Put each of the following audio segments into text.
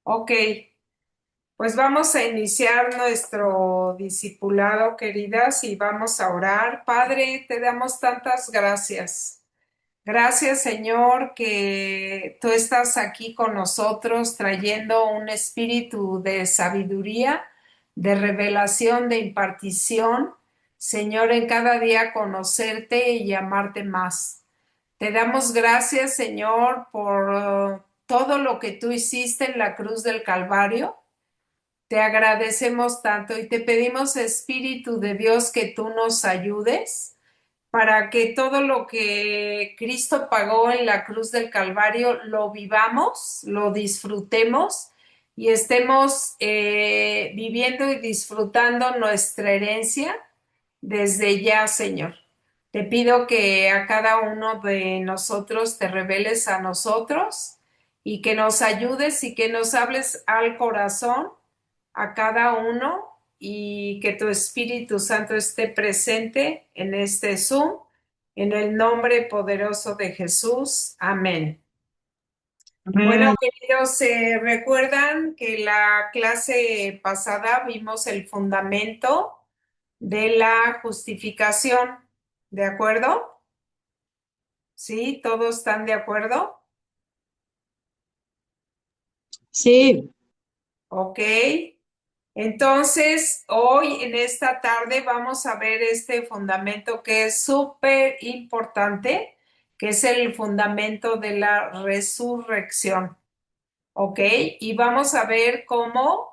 Ok, pues vamos a iniciar nuestro discipulado, queridas, y vamos a orar. Padre, te damos tantas gracias. Gracias, Señor, que tú estás aquí con nosotros trayendo un espíritu de sabiduría, de revelación, de impartición. Señor, en cada día conocerte y amarte más. Te damos gracias, Señor, por todo lo que tú hiciste en la cruz del Calvario. Te agradecemos tanto y te pedimos, Espíritu de Dios, que tú nos ayudes para que todo lo que Cristo pagó en la cruz del Calvario lo vivamos, lo disfrutemos y estemos viviendo y disfrutando nuestra herencia desde ya, Señor. Te pido que a cada uno de nosotros te reveles a nosotros y que nos ayudes y que nos hables al corazón a cada uno y que tu Espíritu Santo esté presente en este Zoom, en el nombre poderoso de Jesús. Amén. Bueno, Amén. queridos, recuerdan que la clase pasada vimos el fundamento de la justificación, ¿de acuerdo? ¿Sí? ¿Todos están de acuerdo? Sí, Ok. Entonces, hoy en esta tarde vamos a ver este fundamento que es súper importante, que es el fundamento de la resurrección, ¿ok? Y vamos a ver cómo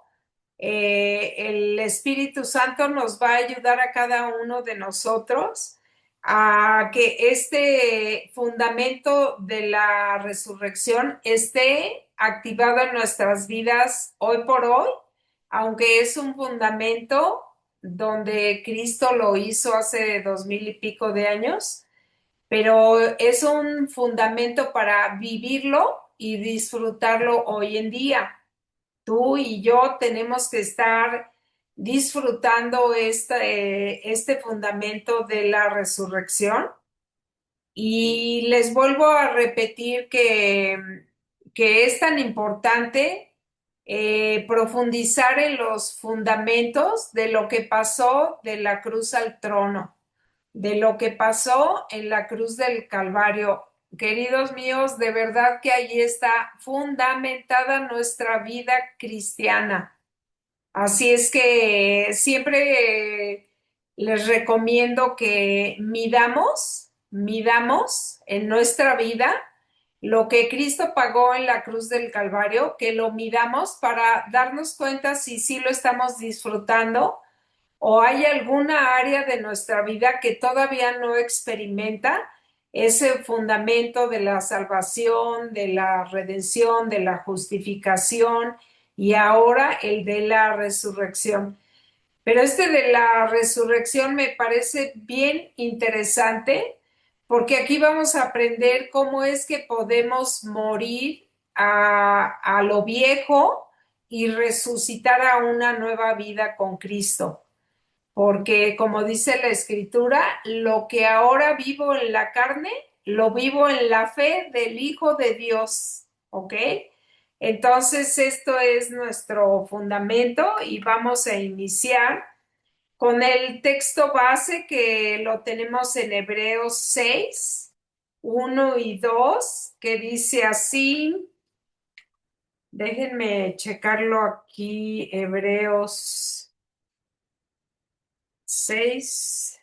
el Espíritu Santo nos va a ayudar a cada uno de nosotros a que este fundamento de la resurrección esté activado en nuestras vidas hoy por hoy, aunque es un fundamento donde Cristo lo hizo hace 2000 y pico de años, pero es un fundamento para vivirlo y disfrutarlo hoy en día. Tú y yo tenemos que estar disfrutando este fundamento de la resurrección. Y les vuelvo a repetir que es tan importante profundizar en los fundamentos de lo que pasó de la cruz al trono, de lo que pasó en la cruz del Calvario. Queridos míos, de verdad que allí está fundamentada nuestra vida cristiana. Así es que siempre les recomiendo que midamos en nuestra vida lo que Cristo pagó en la cruz del Calvario, que lo midamos para darnos cuenta si sí lo estamos disfrutando o hay alguna área de nuestra vida que todavía no experimenta ese fundamento de la salvación, de la redención, de la justificación y ahora el de la resurrección. Pero este de la resurrección me parece bien interesante porque aquí vamos a aprender cómo es que podemos morir a lo viejo y resucitar a una nueva vida con Cristo. Porque como dice la escritura, lo que ahora vivo en la carne, lo vivo en la fe del Hijo de Dios, ¿ok? Entonces, esto es nuestro fundamento y vamos a iniciar con el texto base que lo tenemos en Hebreos 6, 1 y 2, que dice así, déjenme checarlo aquí, Hebreos 6,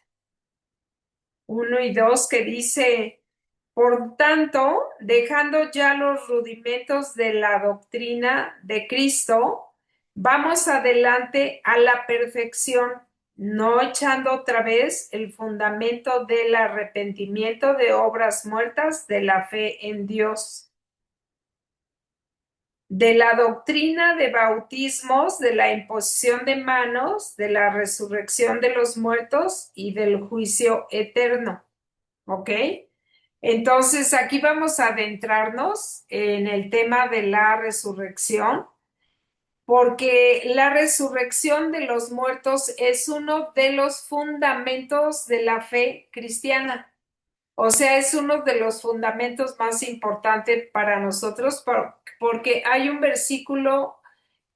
1 y 2 que dice, por tanto, dejando ya los rudimentos de la doctrina de Cristo, vamos adelante a la perfección, no echando otra vez el fundamento del arrepentimiento de obras muertas de la fe en Dios, de la doctrina de bautismos, de la imposición de manos, de la resurrección de los muertos y del juicio eterno. ¿Ok? Entonces, aquí vamos a adentrarnos en el tema de la resurrección, porque la resurrección de los muertos es uno de los fundamentos de la fe cristiana. O sea, es uno de los fundamentos más importantes para nosotros porque hay un versículo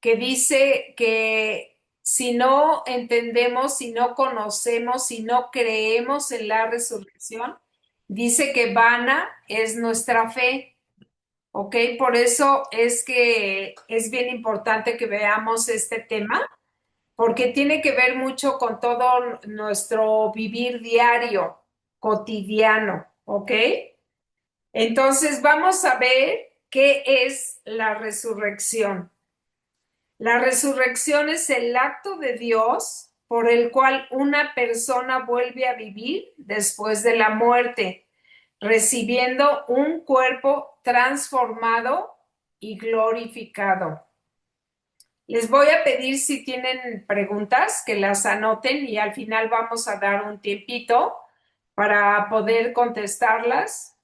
que dice que si no entendemos, si no conocemos, si no creemos en la resurrección, dice que vana es nuestra fe, ¿ok? Por eso es que es bien importante que veamos este tema, porque tiene que ver mucho con todo nuestro vivir diario, cotidiano, ¿ok? Entonces vamos a ver qué es la resurrección. La resurrección es el acto de Dios por el cual una persona vuelve a vivir después de la muerte, recibiendo un cuerpo transformado y glorificado. Les voy a pedir si tienen preguntas que las anoten y al final vamos a dar un tiempito para poder contestarlas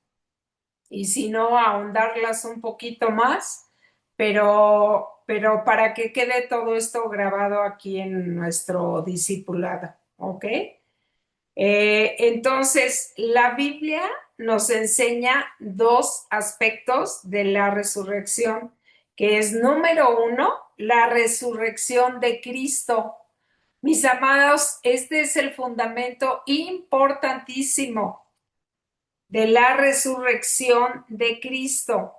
y si no, ahondarlas un poquito más, pero para que quede todo esto grabado aquí en nuestro discipulado, ¿ok? Entonces, la Biblia nos enseña dos aspectos de la resurrección, que es número uno, la resurrección de Cristo. Mis amados, este es el fundamento importantísimo de la resurrección de Cristo.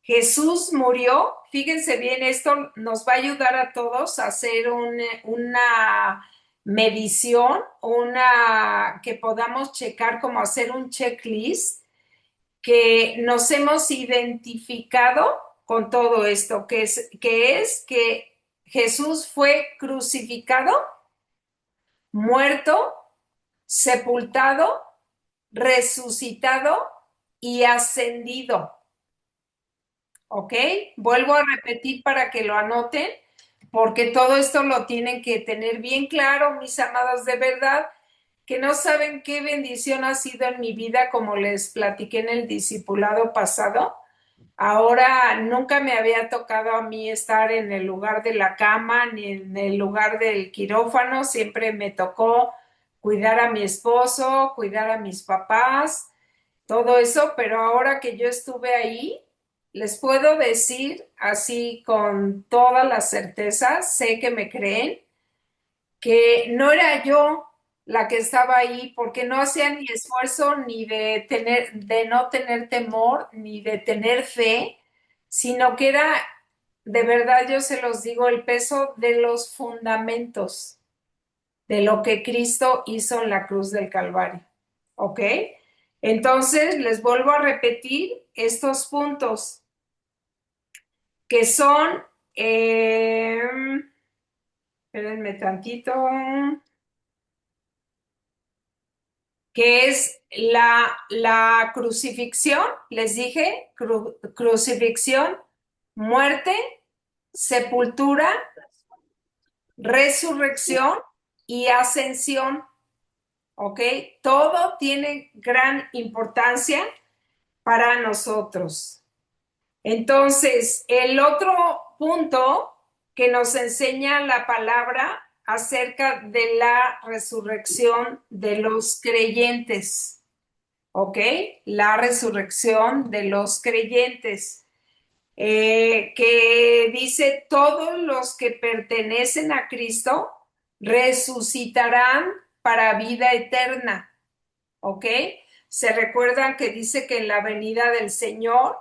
Jesús murió, fíjense bien, esto nos va a ayudar a todos a hacer una medición, una que podamos checar, como hacer un checklist, que nos hemos identificado con todo esto, que Jesús fue crucificado, muerto, sepultado, resucitado y ascendido. ¿Ok? Vuelvo a repetir para que lo anoten, porque todo esto lo tienen que tener bien claro, mis amados, de verdad, que no saben qué bendición ha sido en mi vida, como les platiqué en el discipulado pasado. Ahora nunca me había tocado a mí estar en el lugar de la cama ni en el lugar del quirófano, siempre me tocó cuidar a mi esposo, cuidar a mis papás, todo eso, pero ahora que yo estuve ahí, les puedo decir así con toda la certeza, sé que me creen, que no era yo la que estaba ahí porque no hacía ni esfuerzo ni de no tener temor, ni de tener fe, sino que era, de verdad yo se los digo, el peso de los fundamentos de lo que Cristo hizo en la cruz del Calvario. ¿Ok? Entonces, les vuelvo a repetir estos puntos que son, espérenme tantito, que es la crucifixión, les dije, crucifixión, muerte, sepultura, resurrección y ascensión. ¿Ok? Todo tiene gran importancia para nosotros. Entonces, el otro punto que nos enseña la palabra acerca de la resurrección de los creyentes, ¿ok? La resurrección de los creyentes, que dice, todos los que pertenecen a Cristo resucitarán para vida eterna. ¿Ok? Se recuerdan que dice que en la venida del Señor,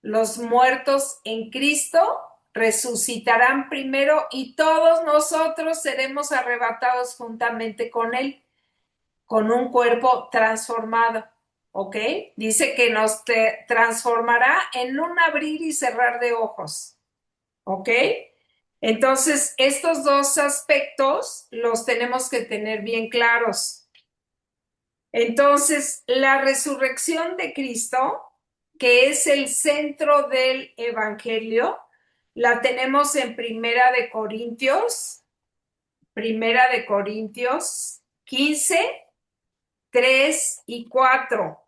los muertos en Cristo resucitarán primero y todos nosotros seremos arrebatados juntamente con Él, con un cuerpo transformado. ¿Ok? Dice que nos transformará en un abrir y cerrar de ojos. ¿Ok? Entonces, estos dos aspectos los tenemos que tener bien claros. Entonces, la resurrección de Cristo, que es el centro del Evangelio, la tenemos en Primera de Corintios 15, 3 y 4,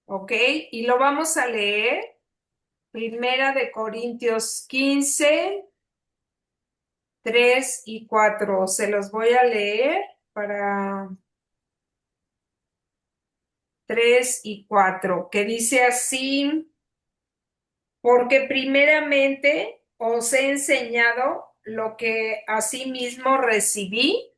¿ok? Y lo vamos a leer, Primera de Corintios 15, 3 y 4. Se los voy a leer para 3 y 4, que dice así, porque primeramente os he enseñado lo que asimismo recibí,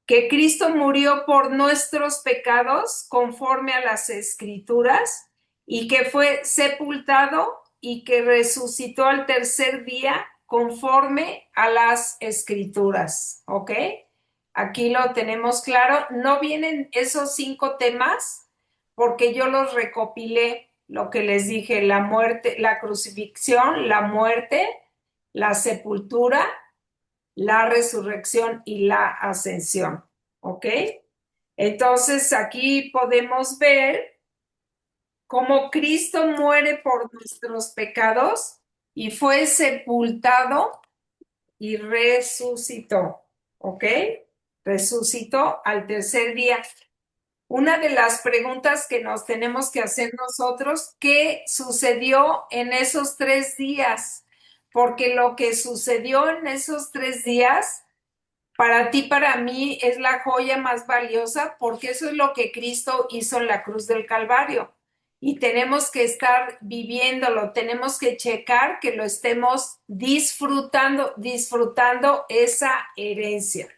que Cristo murió por nuestros pecados conforme a las Escrituras y que fue sepultado y que resucitó al tercer día conforme a las Escrituras. ¿Ok? Aquí lo tenemos claro. No vienen esos 5 temas porque yo los recopilé, lo que les dije, la muerte, la crucifixión, la muerte, la sepultura, la resurrección y la ascensión. ¿Ok? Entonces aquí podemos ver cómo Cristo muere por nuestros pecados y fue sepultado y resucitó. ¿Ok? Resucitó al tercer día. Una de las preguntas que nos tenemos que hacer nosotros, ¿qué sucedió en esos 3 días? Porque lo que sucedió en esos 3 días para ti, para mí, es la joya más valiosa porque eso es lo que Cristo hizo en la cruz del Calvario. Y tenemos que estar viviéndolo, tenemos que checar que lo estemos disfrutando esa herencia.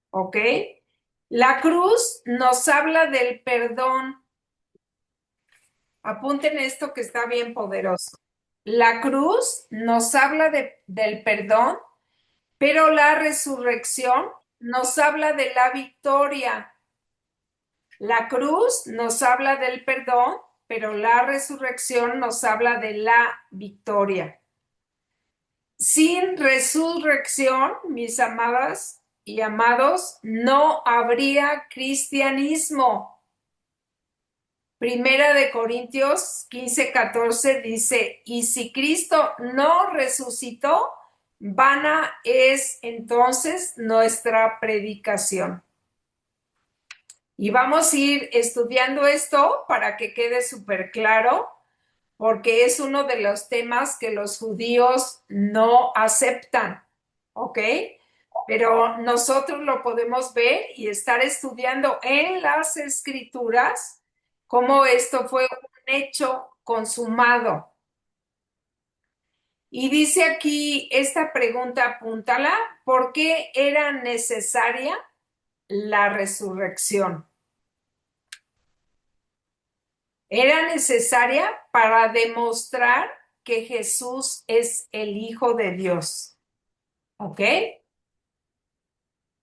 ¿Ok? La cruz nos habla del perdón. Apunten esto que está bien poderoso. La cruz nos habla del perdón, pero la resurrección nos habla de la victoria. La cruz nos habla del perdón, pero la resurrección nos habla de la victoria. Sin resurrección, mis amadas y amados, no habría cristianismo. Primera de Corintios 15:14 dice, y si Cristo no resucitó, vana es entonces nuestra predicación. Y vamos a ir estudiando esto para que quede súper claro, porque es uno de los temas que los judíos no aceptan, ¿ok? Pero nosotros lo podemos ver y estar estudiando en las escrituras cómo esto fue un hecho consumado. Y dice aquí esta pregunta, apúntala, ¿por qué era necesaria la resurrección? Era necesaria para demostrar que Jesús es el Hijo de Dios. ¿Ok?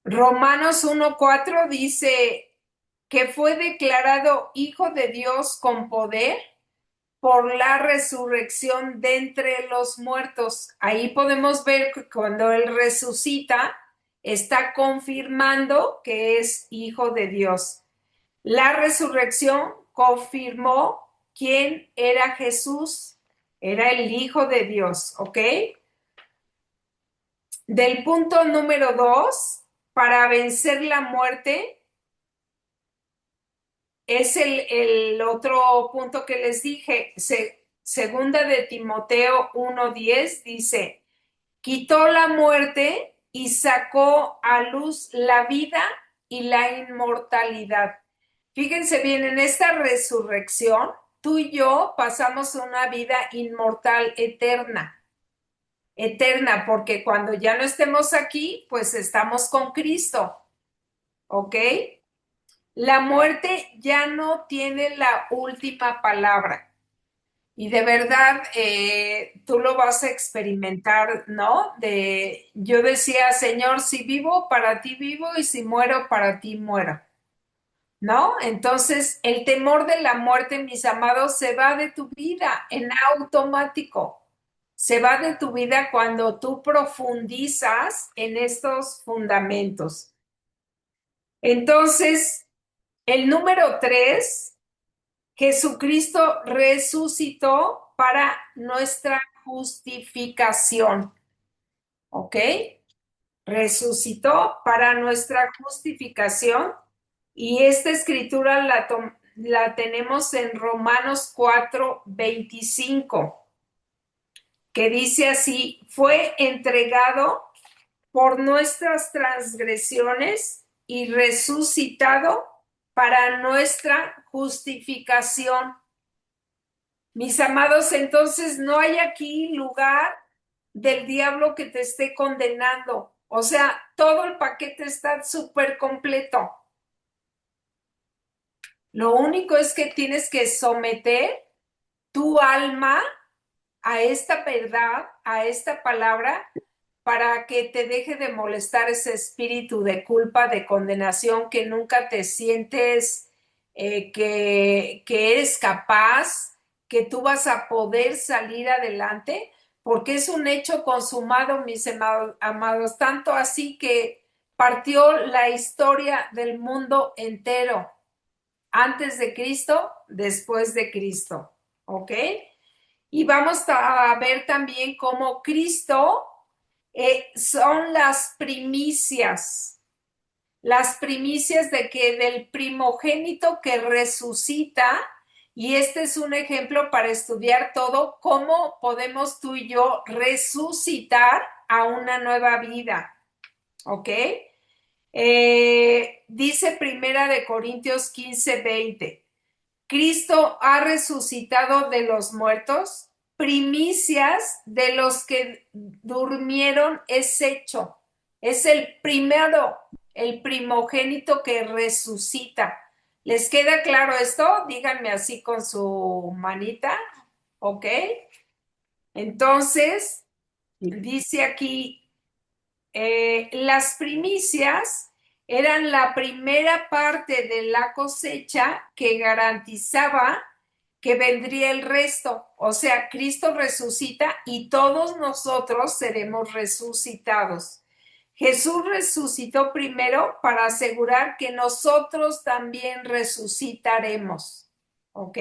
Romanos 1:4 dice que fue declarado Hijo de Dios con poder por la resurrección de entre los muertos. Ahí podemos ver que cuando Él resucita, está confirmando que es Hijo de Dios. La resurrección confirmó quién era Jesús. Era el Hijo de Dios, ¿ok? Del punto número 2, para vencer la muerte, es el otro punto que les dije. Segunda de Timoteo 1:10 dice, quitó la muerte y sacó a luz la vida y la inmortalidad. Fíjense bien, en esta resurrección, tú y yo pasamos una vida inmortal eterna, eterna, porque cuando ya no estemos aquí, pues estamos con Cristo, ¿ok? La muerte ya no tiene la última palabra. Y de verdad, tú lo vas a experimentar, ¿no? Yo decía, Señor, si vivo, para ti vivo, y si muero, para ti muero. ¿No? Entonces, el temor de la muerte, mis amados, se va de tu vida en automático. Se va de tu vida cuando tú profundizas en estos fundamentos. Entonces, el número 3, Jesucristo resucitó para nuestra justificación. ¿Ok? Resucitó para nuestra justificación y esta escritura la tenemos en Romanos 4:25, que dice así, fue entregado por nuestras transgresiones y resucitado para nuestra justificación. Mis amados, entonces no hay aquí lugar del diablo que te esté condenando. O sea, todo el paquete está súper completo. Lo único es que tienes que someter tu alma a esta verdad, a esta palabra, para que te deje de molestar ese espíritu de culpa, de condenación, que nunca te sientes que eres capaz, que tú vas a poder salir adelante, porque es un hecho consumado, mis amados, tanto así que partió la historia del mundo entero, antes de Cristo, después de Cristo, ¿ok? Y vamos a ver también cómo Cristo son las primicias de que del primogénito que resucita, y este es un ejemplo para estudiar todo, cómo podemos tú y yo resucitar a una nueva vida, ¿ok? Dice Primera de Corintios 15:20. Cristo ha resucitado de los muertos, primicias de los que durmieron es hecho. Es el primero, el primogénito que resucita. ¿Les queda claro esto? Díganme así con su manita, ¿ok? Entonces, Sí. dice aquí, las primicias eran la primera parte de la cosecha que garantizaba que vendría el resto. O sea, Cristo resucita y todos nosotros seremos resucitados. Jesús resucitó primero para asegurar que nosotros también resucitaremos. ¿Ok?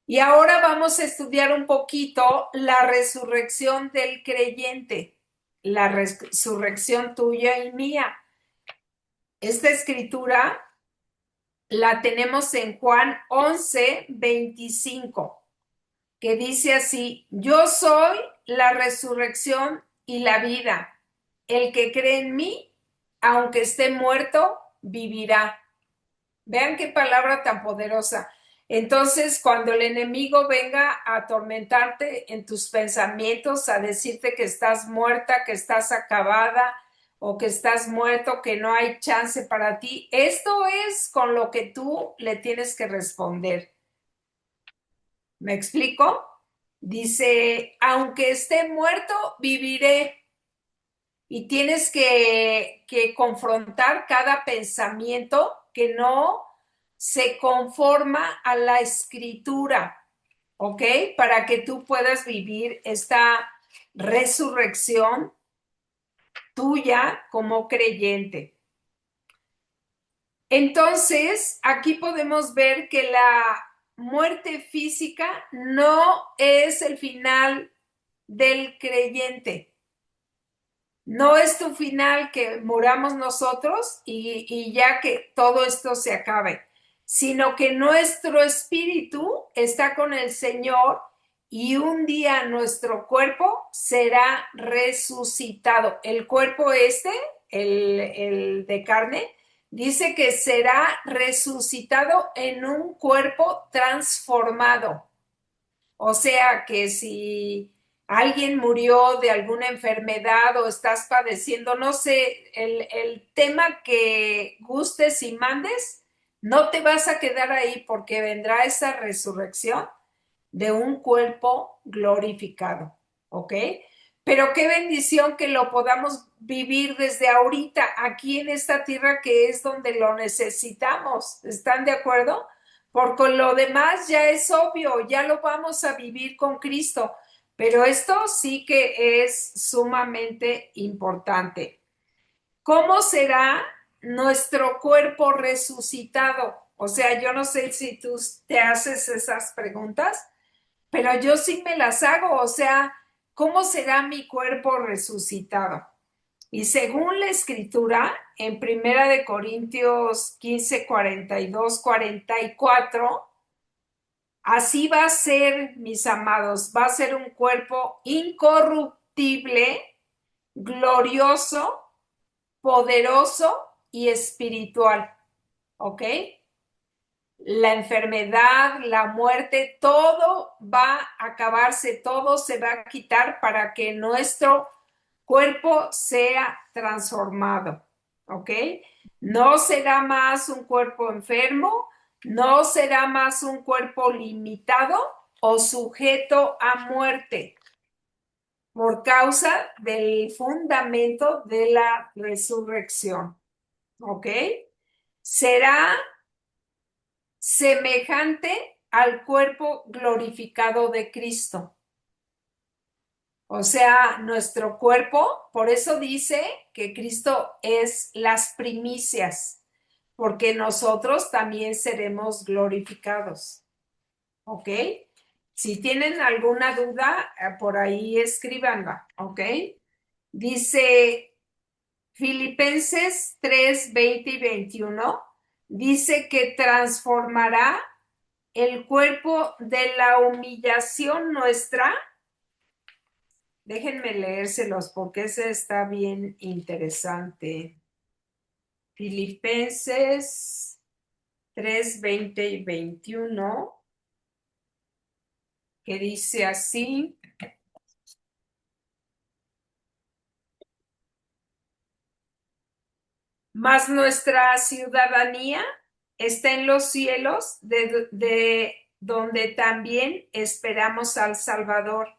Y ahora vamos a estudiar un poquito la resurrección del creyente, la resurrección tuya y mía. Esta escritura la tenemos en Juan 11:25, que dice así: yo soy la resurrección y la vida. El que cree en mí, aunque esté muerto, vivirá. Vean qué palabra tan poderosa. Entonces, cuando el enemigo venga a atormentarte en tus pensamientos, a decirte que estás muerta, que estás acabada o que estás muerto, que no hay chance para ti, esto es con lo que tú le tienes que responder. ¿Me explico? Dice, aunque esté muerto, viviré. Y tienes que confrontar cada pensamiento que no se conforma a la escritura, ¿ok? Para que tú puedas vivir esta resurrección tuya como creyente. Entonces, aquí podemos ver que la muerte física no es el final del creyente. No es tu final que muramos nosotros y ya que todo esto se acabe, sino que nuestro espíritu está con el Señor y un día nuestro cuerpo será resucitado. El cuerpo este, el de carne, dice que será resucitado en un cuerpo transformado. O sea que si alguien murió de alguna enfermedad o estás padeciendo, no sé, el tema que gustes y mandes, no te vas a quedar ahí porque vendrá esa resurrección de un cuerpo glorificado, ¿ok? Pero qué bendición que lo podamos vivir desde ahorita, aquí en esta tierra que es donde lo necesitamos. ¿Están de acuerdo? Porque lo demás ya es obvio, ya lo vamos a vivir con Cristo, pero esto sí que es sumamente importante. ¿Cómo será nuestro cuerpo resucitado? O sea, yo no sé si tú te haces esas preguntas, pero yo sí me las hago. O sea, ¿cómo será mi cuerpo resucitado? Y según la escritura, en Primera de Corintios 15, 42, 44, así va a ser, mis amados, va a ser un cuerpo incorruptible, glorioso, poderoso y espiritual. ¿ok? La enfermedad, la muerte, todo va a acabarse, todo se va a quitar para que nuestro cuerpo sea transformado, ¿ok? No será más un cuerpo enfermo, no será más un cuerpo limitado o sujeto a muerte por causa del fundamento de la resurrección, ¿ok? Será semejante al cuerpo glorificado de Cristo. O sea, nuestro cuerpo, por eso dice que Cristo es las primicias, porque nosotros también seremos glorificados. ¿Ok? Si tienen alguna duda, por ahí escríbanla. ¿Ok? Dice Filipenses 3, 20 y 21, dice que transformará el cuerpo de la humillación nuestra. Déjenme leérselos porque ese está bien interesante. Filipenses 3, 20 y 21, que dice así: mas nuestra ciudadanía está en los cielos, de donde también esperamos al Salvador,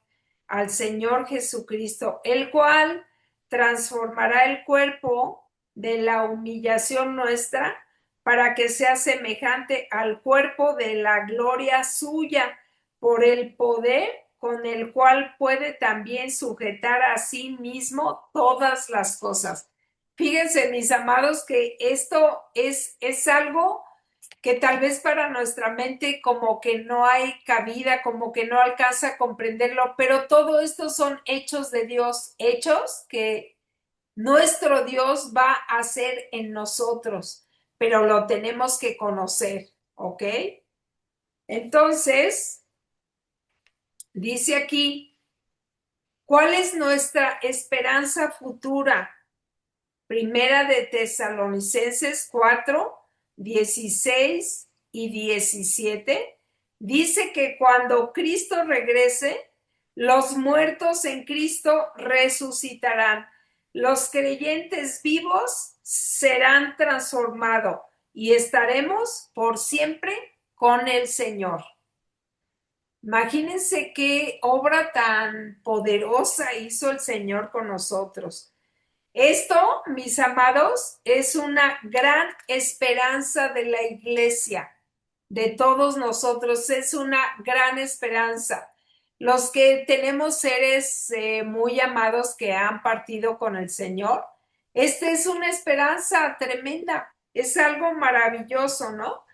al Señor Jesucristo, el cual transformará el cuerpo de la humillación nuestra para que sea semejante al cuerpo de la gloria suya, por el poder con el cual puede también sujetar a sí mismo todas las cosas. Fíjense, mis amados, que esto es algo que tal vez para nuestra mente como que no hay cabida, como que no alcanza a comprenderlo, pero todo esto son hechos de Dios, hechos que nuestro Dios va a hacer en nosotros, pero lo tenemos que conocer, ¿ok? Entonces, dice aquí, ¿cuál es nuestra esperanza futura? Primera de Tesalonicenses 4, 16 y 17 dice que cuando Cristo regrese, los muertos en Cristo resucitarán. Los creyentes vivos serán transformados y estaremos por siempre con el Señor. Imagínense qué obra tan poderosa hizo el Señor con nosotros. Esto, mis amados, es una gran esperanza de la iglesia, de todos nosotros, es una gran esperanza. Los que tenemos seres muy amados que han partido con el Señor, esta es una esperanza tremenda, es algo maravilloso, ¿no?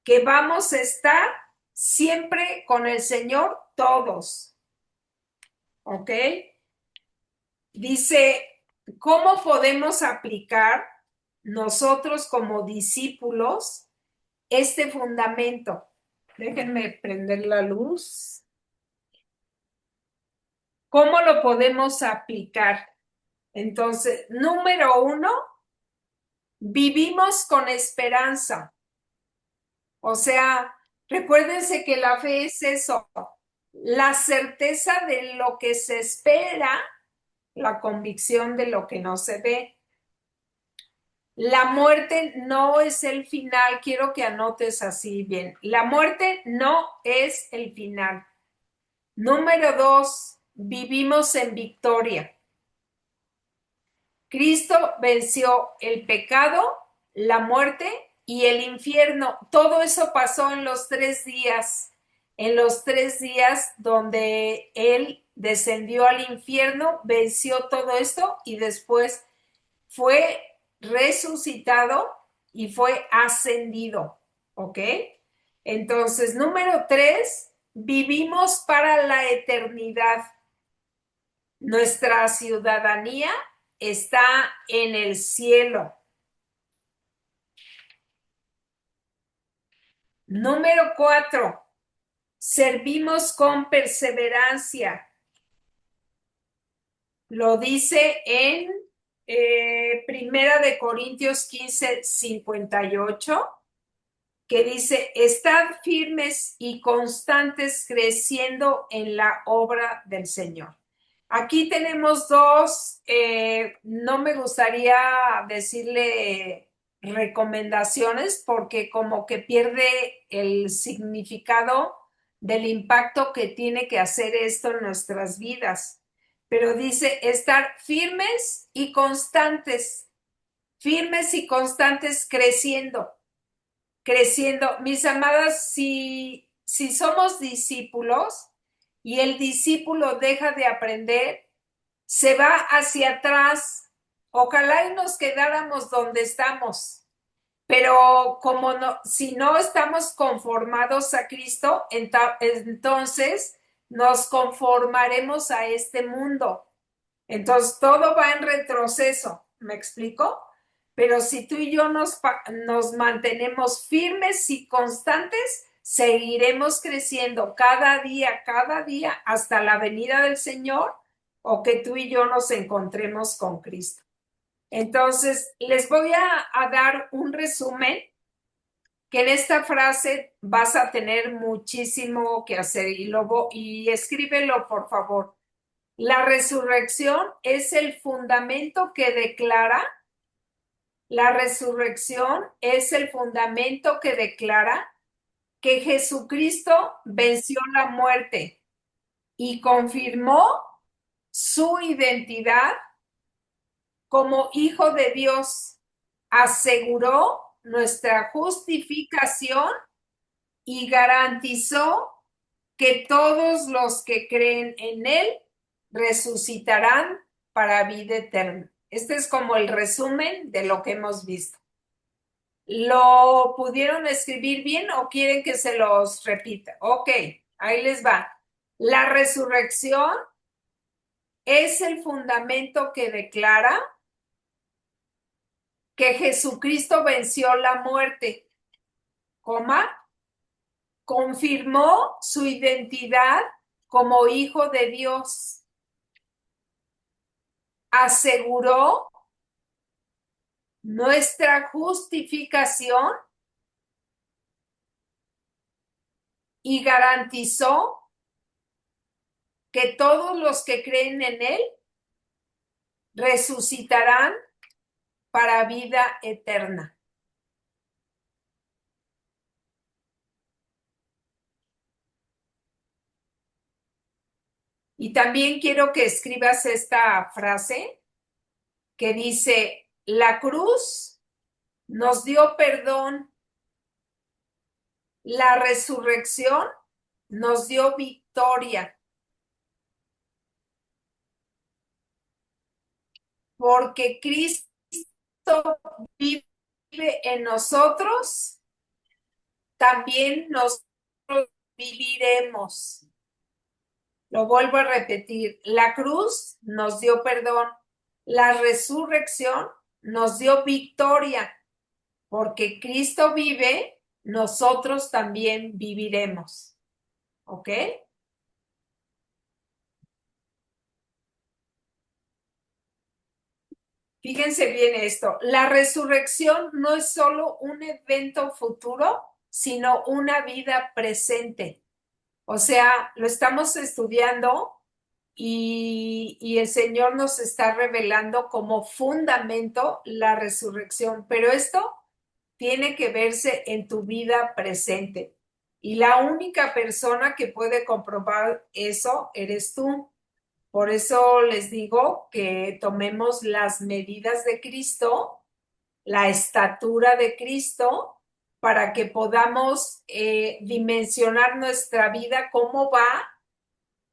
Que vamos a estar siempre con el Señor todos, ¿ok? Dice, ¿cómo podemos aplicar nosotros como discípulos este fundamento? Déjenme prender la luz. ¿Cómo lo podemos aplicar? Entonces, número uno, vivimos con esperanza. O sea, recuérdense que la fe es eso, la certeza de lo que se espera, la convicción de lo que no se ve. La muerte no es el final, quiero que anotes así bien. La muerte no es el final. Número dos, vivimos en victoria. Cristo venció el pecado, la muerte y el infierno. Todo eso pasó en los 3 días donde Él descendió al infierno, venció todo esto y después fue resucitado y fue ascendido, ¿ok? Entonces, número 3, vivimos para la eternidad. Nuestra ciudadanía está en el cielo. Número 4, servimos con perseverancia. Lo dice en Primera de Corintios 15, 58. que dice, estad firmes y constantes creciendo en la obra del Señor. Aquí tenemos dos, no me gustaría decirle recomendaciones porque como que pierde el significado del impacto que tiene que hacer esto en nuestras vidas. Pero dice estar firmes y constantes creciendo, creciendo. Mis amadas, si somos discípulos y el discípulo deja de aprender, se va hacia atrás. Ojalá y nos quedáramos donde estamos, pero como no, si no estamos conformados a Cristo, entonces nos conformaremos a este mundo. Entonces todo va en retroceso, ¿me explico? Pero si tú y yo nos mantenemos firmes y constantes, seguiremos creciendo cada día, hasta la venida del Señor o que tú y yo nos encontremos con Cristo. Entonces, les voy a dar un resumen que en esta frase vas a tener muchísimo que hacer y escríbelo, por favor. La resurrección es el fundamento que declara, la resurrección es el fundamento que declara que Jesucristo venció la muerte y confirmó su identidad como Hijo de Dios, aseguró nuestra justificación y garantizó que todos los que creen en Él resucitarán para vida eterna. Este es como el resumen de lo que hemos visto. ¿Lo pudieron escribir bien o quieren que se los repita? Ok, ahí les va. La resurrección es el fundamento que declara que Jesucristo venció la muerte, coma, confirmó su identidad como Hijo de Dios, aseguró nuestra justificación y garantizó que todos los que creen en Él resucitarán para vida eterna. Y también quiero que escribas esta frase que dice, la cruz nos dio perdón, la resurrección nos dio victoria, porque Cristo vive en nosotros, también nosotros viviremos. Lo vuelvo a repetir, la cruz nos dio perdón, la resurrección nos dio victoria, porque Cristo vive, nosotros también viviremos. ¿Ok? Fíjense bien esto, la resurrección no es solo un evento futuro, sino una vida presente. O sea, lo estamos estudiando y el Señor nos está revelando como fundamento la resurrección, pero esto tiene que verse en tu vida presente. Y la única persona que puede comprobar eso eres tú. Por eso les digo que tomemos las medidas de Cristo, la estatura de Cristo, para que podamos dimensionar nuestra vida, cómo va,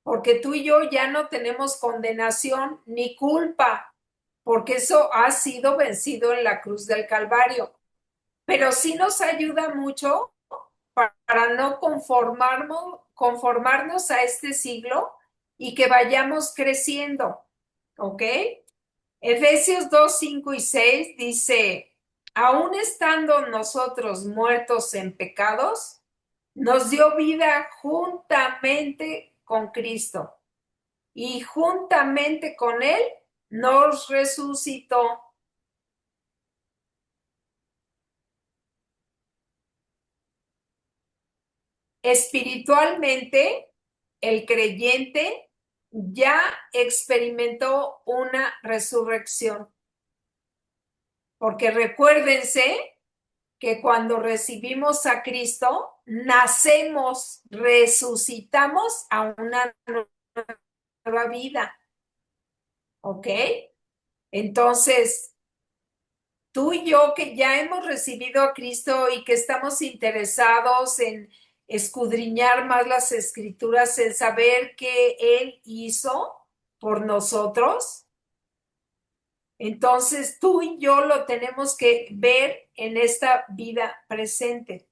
porque tú y yo ya no tenemos condenación ni culpa, porque eso ha sido vencido en la cruz del Calvario. Pero sí nos ayuda mucho para no conformarnos a este siglo y que vayamos creciendo, ¿ok? Efesios 2, 5 y 6 dice, aún estando nosotros muertos en pecados, nos dio vida juntamente con Cristo y juntamente con Él nos resucitó. espiritualmente, el creyente ya experimentó una resurrección. Porque recuérdense que cuando recibimos a Cristo, nacemos, resucitamos a una nueva vida. ¿Ok? Entonces, tú y yo que ya hemos recibido a Cristo y que estamos interesados en escudriñar más las escrituras, en saber qué Él hizo por nosotros, entonces tú y yo lo tenemos que ver en esta vida presente.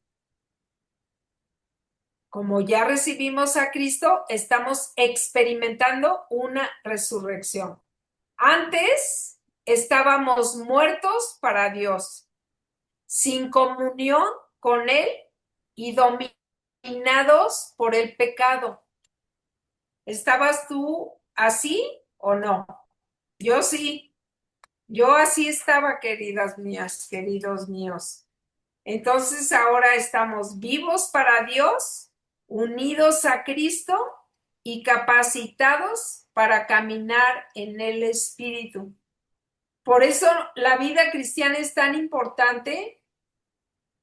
Como ya recibimos a Cristo, estamos experimentando una resurrección. Antes estábamos muertos para Dios, sin comunión con Él y dominados por el pecado. ¿Estabas tú así o no? Yo sí, yo así estaba, queridas mías, queridos míos. Entonces ahora estamos vivos para Dios, unidos a Cristo y capacitados para caminar en el Espíritu. Por eso la vida cristiana es tan importante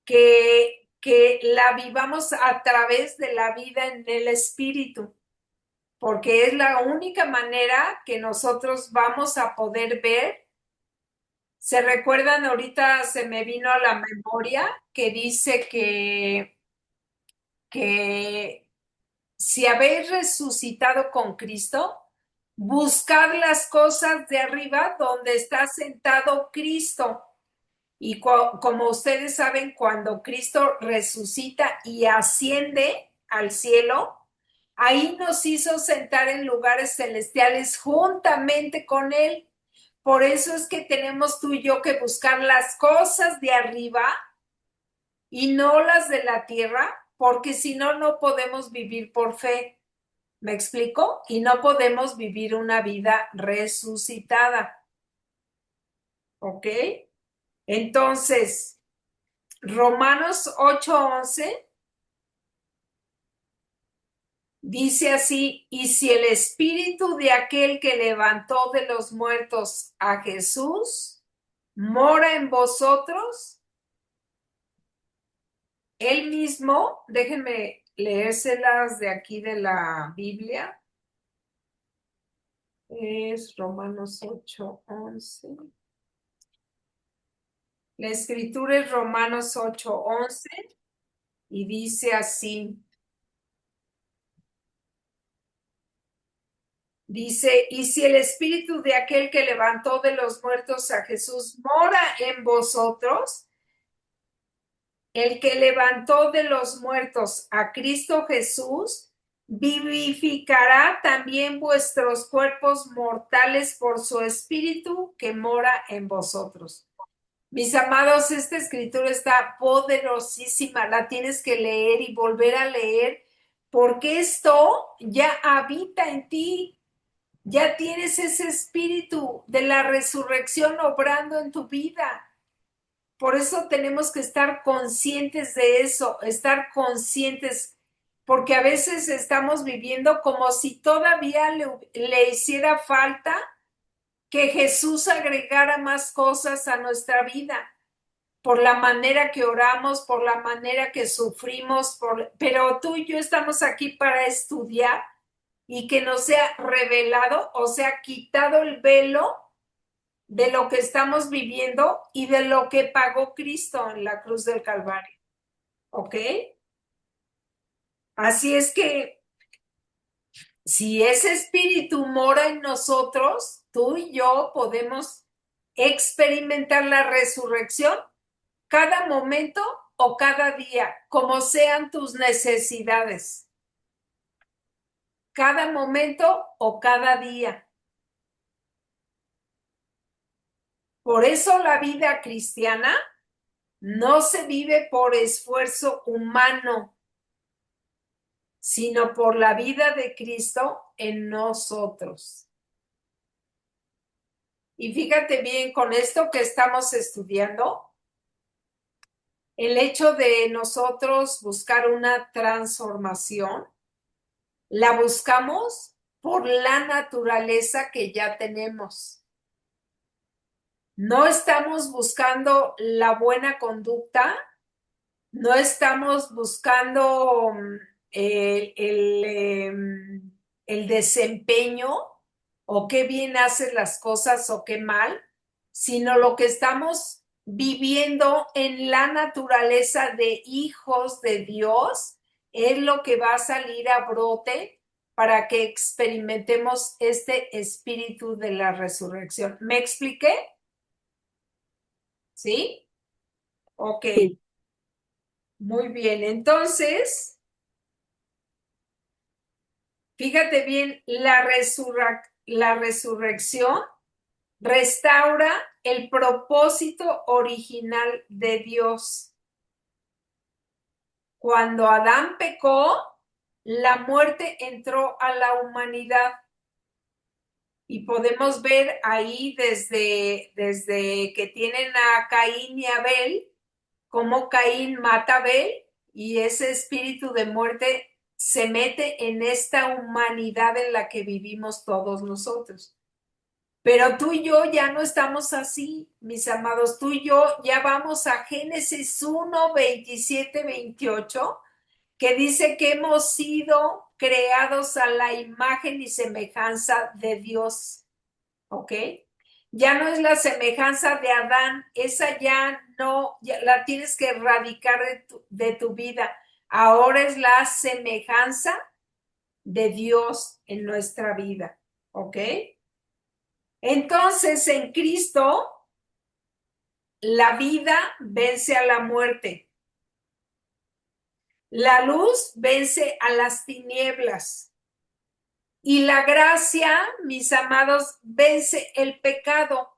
que la vivamos a través de la vida en el Espíritu, porque es la única manera que nosotros vamos a poder ver. ¿Se recuerdan? Ahorita se me vino a la memoria que dice que si habéis resucitado con Cristo, buscad las cosas de arriba donde está sentado Cristo. Y como ustedes saben, cuando Cristo resucita y asciende al cielo, ahí nos hizo sentar en lugares celestiales juntamente con Él. Por eso es que tenemos tú y yo que buscar las cosas de arriba y no las de la tierra, porque si no, no podemos vivir por fe. ¿Me explico? Y no podemos vivir una vida resucitada. ¿Ok? Entonces, Romanos 8:11 dice así, y si el espíritu de aquel que levantó de los muertos a Jesús mora en vosotros, él mismo, déjenme leérselas de aquí de la Biblia, es Romanos 8:11. La escritura es Romanos 8:11 y dice así, dice, y si el espíritu de aquel que levantó de los muertos a Jesús mora en vosotros, el que levantó de los muertos a Cristo Jesús, vivificará también vuestros cuerpos mortales por su espíritu que mora en vosotros. Mis amados, esta escritura está poderosísima, la tienes que leer y volver a leer, porque esto ya habita en ti, ya tienes ese espíritu de la resurrección obrando en tu vida. Por eso tenemos que estar conscientes de eso, estar conscientes, porque a veces estamos viviendo como si todavía le hiciera falta que Jesús agregara más cosas a nuestra vida, por la manera que oramos, por la manera que sufrimos, pero tú y yo estamos aquí para estudiar y que nos sea revelado, o sea, quitado el velo de lo que estamos viviendo y de lo que pagó Cristo en la cruz del Calvario. ¿Ok? Así es que si ese espíritu mora en nosotros, tú y yo podemos experimentar la resurrección cada momento o cada día, como sean tus necesidades. Cada momento o cada día. Por eso la vida cristiana no se vive por esfuerzo humano, sino por la vida de Cristo en nosotros. Y fíjate bien, con esto que estamos estudiando, el hecho de nosotros buscar una transformación, la buscamos por la naturaleza que ya tenemos. No estamos buscando la buena conducta, no estamos buscando el desempeño o qué bien haces las cosas o qué mal, sino lo que estamos viviendo en la naturaleza de hijos de Dios es lo que va a salir a brote para que experimentemos este espíritu de la resurrección. ¿Me expliqué? ¿Sí? Ok, Sí, muy bien. Entonces, fíjate bien, la resurrección restaura el propósito original de Dios. Cuando Adán pecó, la muerte entró a la humanidad y podemos ver ahí desde que tienen a Caín y Abel, cómo Caín mata a Abel y ese espíritu de muerte se mete en esta humanidad en la que vivimos todos nosotros. Pero tú y yo ya no estamos así, mis amados. Tú y yo ya vamos a Génesis 1, 27, 28, que dice que hemos sido creados a la imagen y semejanza de Dios. ¿Ok? Ya no es la semejanza de Adán, esa ya no, ya la tienes que erradicar de tu vida. Ahora es la semejanza de Dios en nuestra vida. ¿Ok? Entonces, en Cristo, la vida vence a la muerte. La luz vence a las tinieblas. Y la gracia, mis amados, vence el pecado.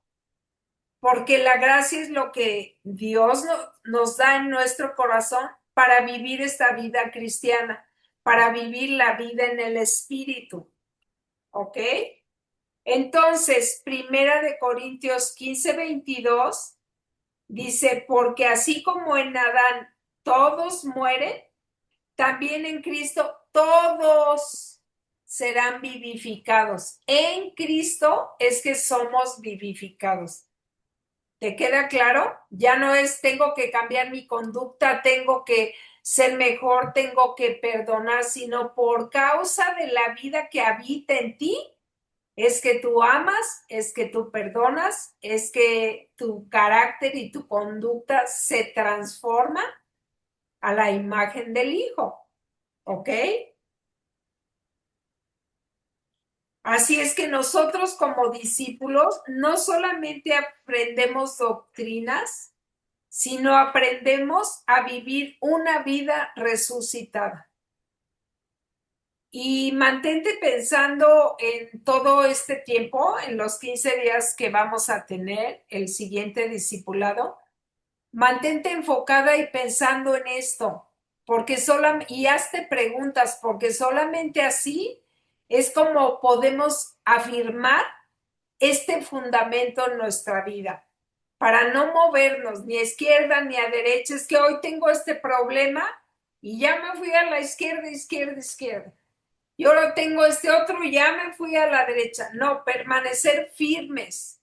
Porque la gracia es lo que Dios nos da en nuestro corazón para vivir esta vida cristiana, para vivir la vida en el Espíritu. ¿Ok? Entonces, Primera de Corintios 15, 22 dice, porque así como en Adán todos mueren, también en Cristo todos serán vivificados. En Cristo es que somos vivificados. ¿Te queda claro? Ya no es tengo que cambiar mi conducta, tengo que ser mejor, tengo que perdonar, sino por causa de la vida que habita en ti, es que tú amas, es que tú perdonas, es que tu carácter y tu conducta se transforma a la imagen del Hijo. ¿Ok? Así es que nosotros como discípulos no solamente aprendemos doctrinas, sino aprendemos a vivir una vida resucitada. Y mantente pensando en todo este tiempo, en los 15 días que vamos a tener el siguiente discipulado, mantente enfocada y pensando en esto, porque y hazte preguntas, porque solamente así es como podemos afirmar este fundamento en nuestra vida, para no movernos ni a izquierda ni a derecha. Es que hoy tengo este problema y ya me fui a la izquierda, izquierda, izquierda. Y ahora tengo este otro y ya me fui a la derecha. No, permanecer firmes,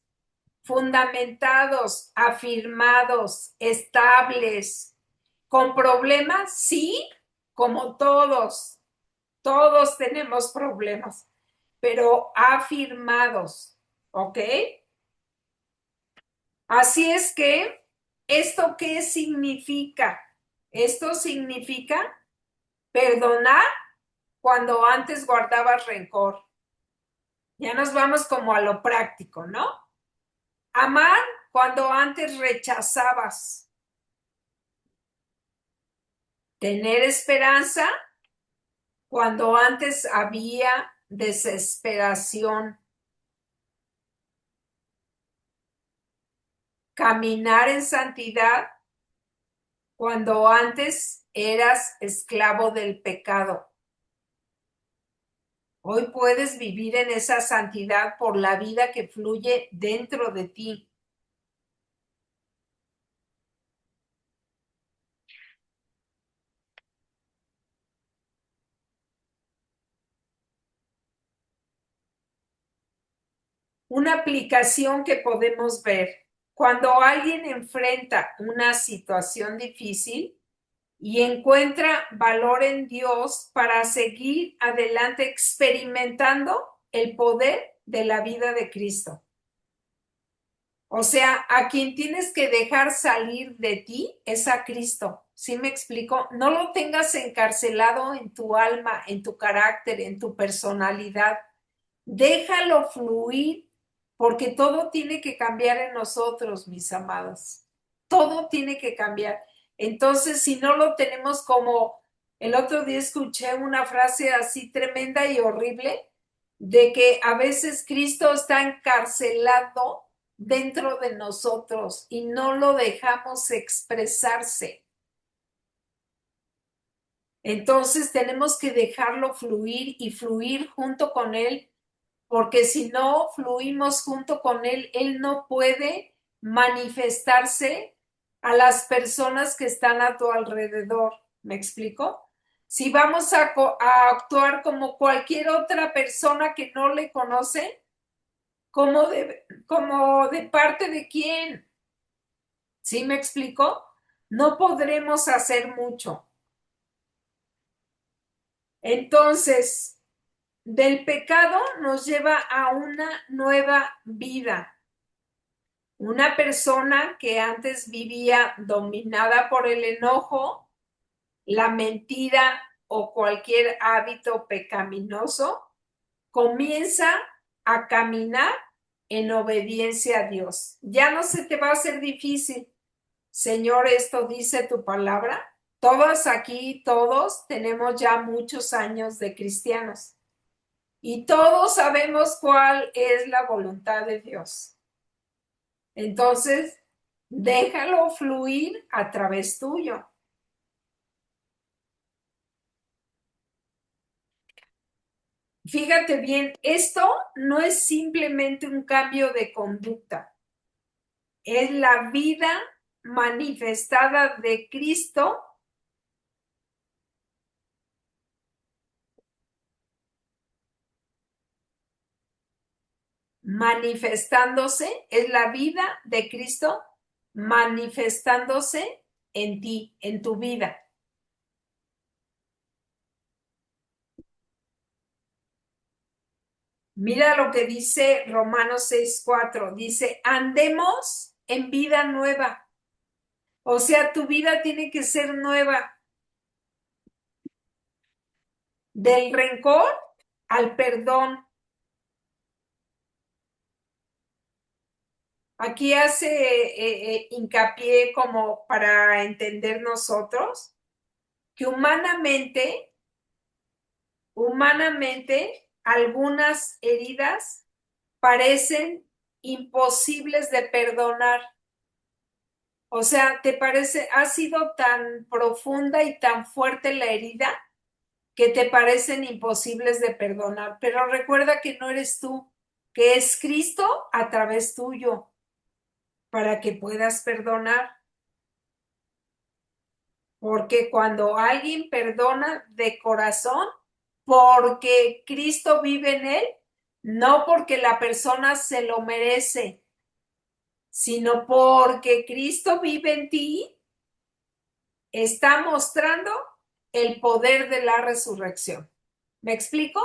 fundamentados, afirmados, estables, con problemas, sí, como todos tenemos problemas, pero afirmados, ¿ok? Así es que, ¿esto qué significa? Esto significa perdonar cuando antes guardabas rencor. Ya nos vamos como a lo práctico, ¿no? Amar cuando antes rechazabas. Tener esperanza cuando antes había desesperación. Caminar en santidad cuando antes eras esclavo del pecado. Hoy puedes vivir en esa santidad por la vida que fluye dentro de ti. una aplicación que podemos ver. Cuando alguien enfrenta una situación difícil y encuentra valor en Dios para seguir adelante experimentando el poder de la vida de Cristo. O sea, a quien tienes que dejar salir de ti es a Cristo. ¿Sí me explico? No lo tengas encarcelado en tu alma, en tu carácter, en tu personalidad. Déjalo fluir, porque todo tiene que cambiar en nosotros, mis amados. Todo tiene que cambiar. Entonces, si no lo tenemos como el otro día escuché una frase así tremenda y horrible, de que a veces Cristo está encarcelado dentro de nosotros y no lo dejamos expresarse. Entonces tenemos que dejarlo fluir y fluir junto con Él, porque si no fluimos junto con Él no puede manifestarse a las personas que están a tu alrededor. ¿Me explico? Si vamos a actuar como cualquier otra persona que no le conoce, como de parte de quién. ¿Sí me explico? No podremos hacer mucho. Entonces, del pecado nos lleva a una nueva vida. Una persona que antes vivía dominada por el enojo, la mentira o cualquier hábito pecaminoso, comienza a caminar en obediencia a Dios. Ya no se te va a hacer difícil. Señor, esto dice tu palabra. Todos aquí, todos tenemos ya muchos años de cristianos y todos sabemos cuál es la voluntad de Dios. Entonces, déjalo fluir a través tuyo. Fíjate bien, esto no es simplemente un cambio de conducta, es la vida manifestada de Cristo, manifestándose, es la vida de Cristo manifestándose en ti, en tu vida. Mira lo que dice Romanos 6:4, dice, andemos en vida nueva. O sea, tu vida tiene que ser nueva, del rencor al perdón. Aquí hace hincapié como para entender nosotros que humanamente, algunas heridas parecen imposibles de perdonar. O sea, ¿te parece, ha sido tan profunda y tan fuerte la herida que te parecen imposibles de perdonar? Pero recuerda que no eres tú, que es Cristo a través tuyo para que puedas perdonar. Porque cuando alguien perdona de corazón, porque Cristo vive en él, no porque la persona se lo merece, sino porque Cristo vive en ti, está mostrando el poder de la resurrección. ¿Me explico?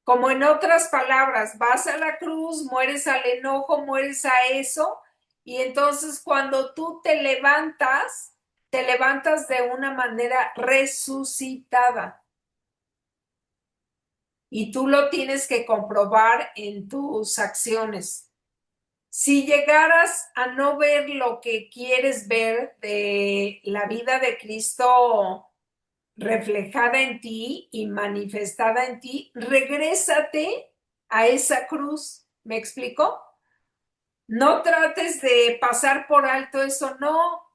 Como en otras palabras, vas a la cruz, mueres al enojo, mueres a eso, y entonces cuando tú te levantas de una manera resucitada. Y tú lo tienes que comprobar en tus acciones. Si llegaras a no ver lo que quieres ver de la vida de Cristo reflejada en ti y manifestada en ti, regrésate a esa cruz. ¿Me explico? No trates de pasar por alto eso, no,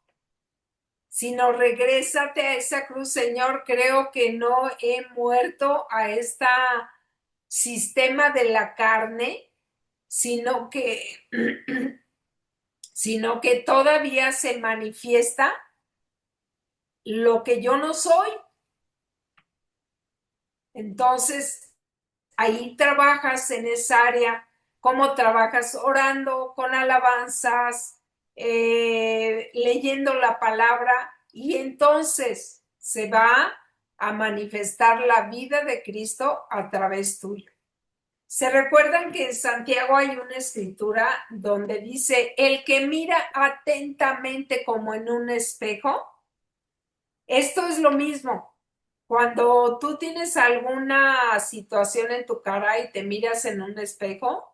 sino regrésate a esa cruz, Señor. Creo que no he muerto a este sistema de la carne, sino que, sino que todavía se manifiesta lo que yo no soy. Entonces, ahí trabajas en esa área cómo trabajas orando, con alabanzas, leyendo la palabra, y entonces se va a manifestar la vida de Cristo a través tuyo. ¿Se recuerdan que en Santiago hay una escritura donde dice, el que mira atentamente como en un espejo? Esto es lo mismo. Cuando tú tienes alguna situación en tu cara y te miras en un espejo,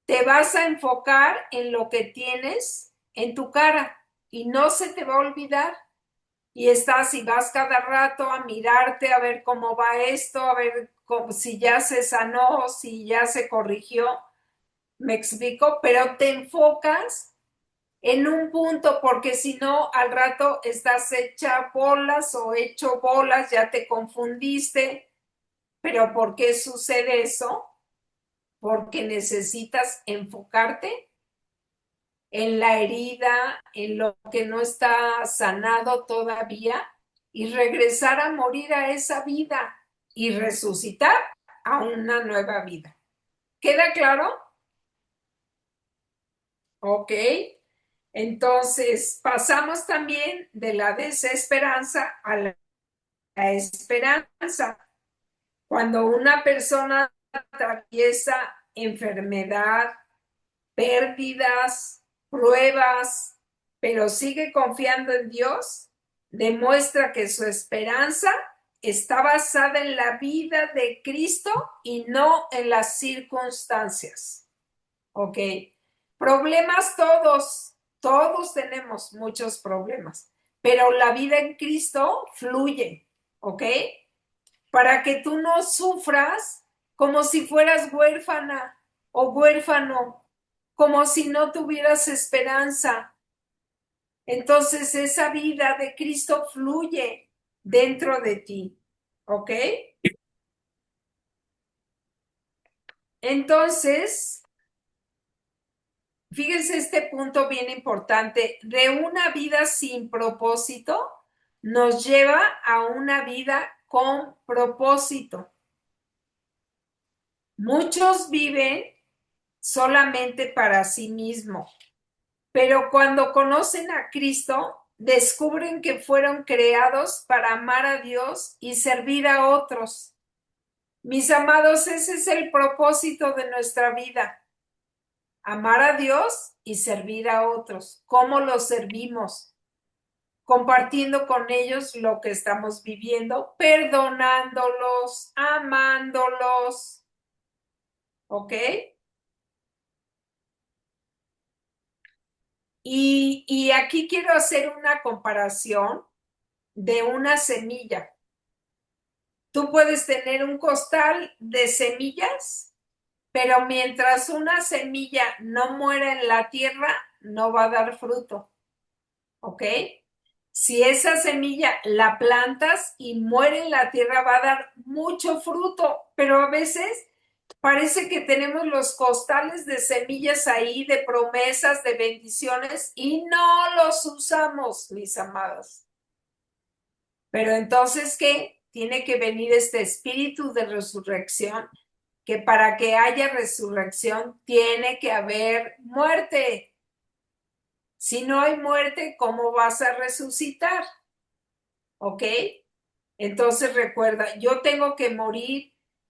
te vas a enfocar en lo que tienes en tu cara y no se te va a olvidar. Y estás y vas cada rato a mirarte, a ver cómo va esto, a ver si ya se sanó, si ya se corrigió. Me explico, pero te enfocas en un punto porque si no, al rato estás hecha bolas o hecho bolas, ya te confundiste. Pero ¿por qué sucede eso? Porque necesitas enfocarte en la herida, en lo que no está sanado todavía y regresar a morir a esa vida y resucitar a una nueva vida. ¿Queda claro? Ok. Entonces, pasamos también de la desesperanza a la esperanza. Cuando una persona atraviesa enfermedad, pérdidas, pruebas, pero sigue confiando en Dios, demuestra que su esperanza está basada en la vida de Cristo y no en las circunstancias. ¿Ok? Problemas todos tenemos muchos problemas, pero la vida en Cristo fluye. ¿Ok? Para que tú no sufras como si fueras huérfana o huérfano, como si no tuvieras esperanza. Entonces esa vida de Cristo fluye dentro de ti, ¿ok? Entonces, fíjense este punto bien importante, de una vida sin propósito nos lleva a una vida con propósito. Muchos viven solamente para sí mismos, pero cuando conocen a Cristo, descubren que fueron creados para amar a Dios y servir a otros. Mis amados, ese es el propósito de nuestra vida, amar a Dios y servir a otros. ¿Cómo los servimos? Compartiendo con ellos lo que estamos viviendo, perdonándolos, amándolos, ¿ok? Y aquí quiero hacer una comparación de una semilla. Tú puedes tener un costal de semillas, pero mientras una semilla no muera en la tierra, no va a dar fruto, ¿ok? Si esa semilla la plantas y muere en la tierra, va a dar mucho fruto, pero a veces parece que tenemos los costales de semillas ahí, de promesas, de bendiciones, y no los usamos, mis amados. Pero entonces, ¿qué? Tiene que venir este espíritu de resurrección, que para que haya resurrección tiene que haber muerte. Si no hay muerte, ¿cómo vas a resucitar? ¿Ok? Entonces recuerda, yo tengo que morir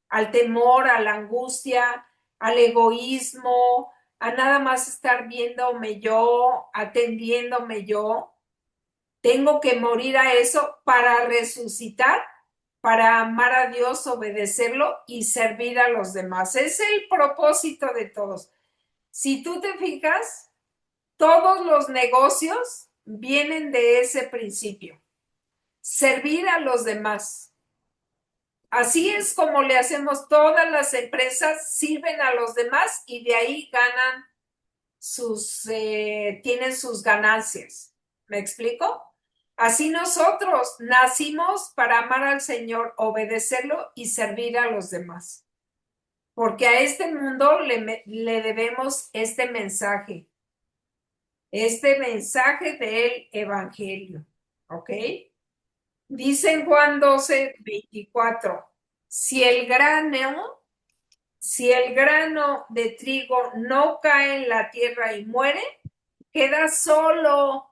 al temor, a la angustia, al egoísmo, a nada más estar viéndome yo, atendiéndome yo. Tengo que morir a eso para resucitar, para amar a Dios, obedecerlo y servir a los demás. Es el propósito de todos. Si tú te fijas, todos los negocios vienen de ese principio, servir a los demás. Así es como le hacemos, todas las empresas sirven a los demás y de ahí ganan tienen sus ganancias. ¿Me explico? Así nosotros nacimos para amar al Señor, obedecerlo y servir a los demás. Porque a este mundo le debemos este mensaje del Evangelio. ¿Ok? Dice en Juan 12:24, si el grano si el grano de trigo no cae en la tierra y muere, queda solo.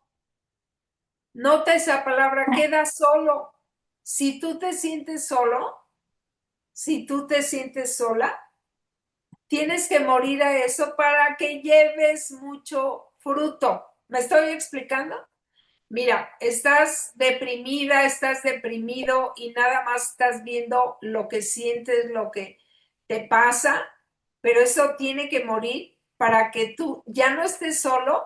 Nota esa palabra, queda solo. Si tú te sientes solo, si tú te sientes sola, tienes que morir a eso para que lleves mucho fruto. ¿Me estoy explicando? Mira, estás deprimida, estás deprimido y nada más estás viendo lo que sientes, lo que te pasa, pero eso tiene que morir para que tú ya no estés solo,